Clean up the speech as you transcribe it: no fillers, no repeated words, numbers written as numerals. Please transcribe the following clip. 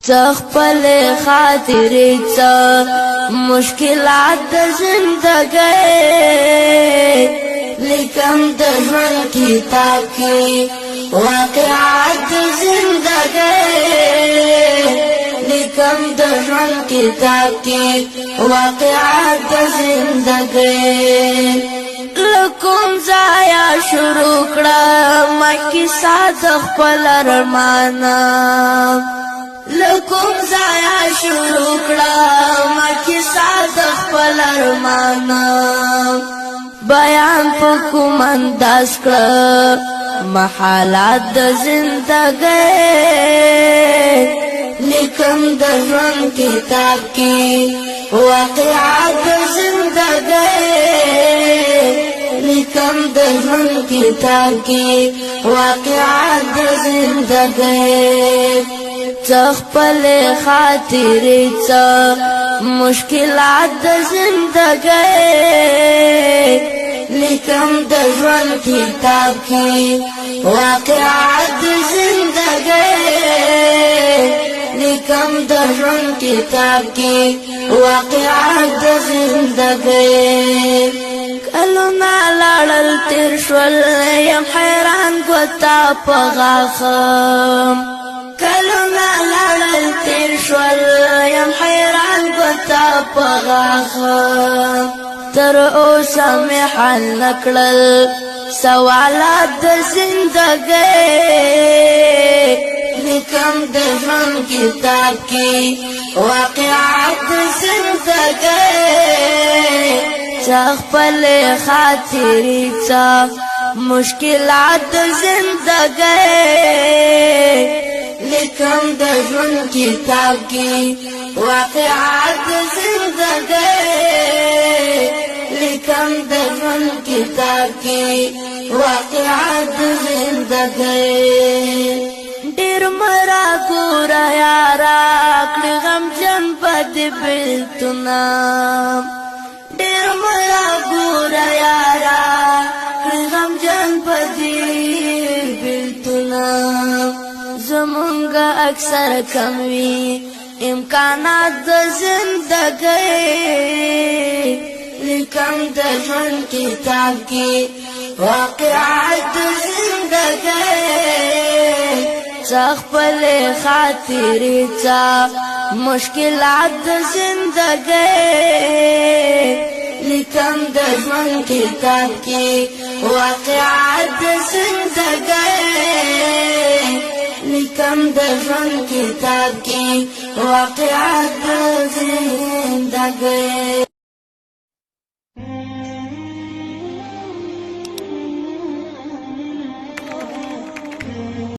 تخپل خاطرې څه مشکلات د زندګۍ لیکم د ژوند کتاب کې واقعات د زندګۍ لیکم د ژوند کتاب کې واقعات د زندګۍ لکم ځایا شروع کړم کیسه د خپل ارمانه لکم ځایا شروع کړم کیسه د خپل ارمانه بیان په کوم انداز کړم محالات د زندګۍ لیکم د ژوند کتاب کې واقعات د زندګۍ لیکم د ژوند کتاب کې واقعات د زندګۍ تخپل خاطرې څه مشکلات د زندګۍ لیکم د ژوند کتاب کې واقعات د زندګۍ لیکم د ژوند کتاب کې واقعات د زندګۍ کلونه لاړل تیر شول یم حیران ګوتا په غاښم کلونه لاړل تیر شول یم حیران ګوتا په غاښم تر اوسه مې حل نکړل سوالات د زندګۍ لیکم د ژوند کتاب کې واقعات د زندګۍ تخپل خاطرې څه مشکلات د زندګۍ لیکم د ژوند کتاب کې واقعات د زندګۍ لیکم د ژوند کتاب کې واقعات د زندګۍ ډېر مرا ګوره یارا کړې غمجن په دې بېلتونه ډېر مرا ګوره یارا کړې غمجن په دې بېلتونه زمونږ اکثر کم وي امکانات د زندګۍ لیکم د ژوند کتاب کې واقعات د زندګۍ تخپل خاطرې څه مشکلات د زندګۍ لیکم د ژوند کتاب کې واقعات د زندګۍ لیکم د ژوند کتاب کې واقعات د زندګۍ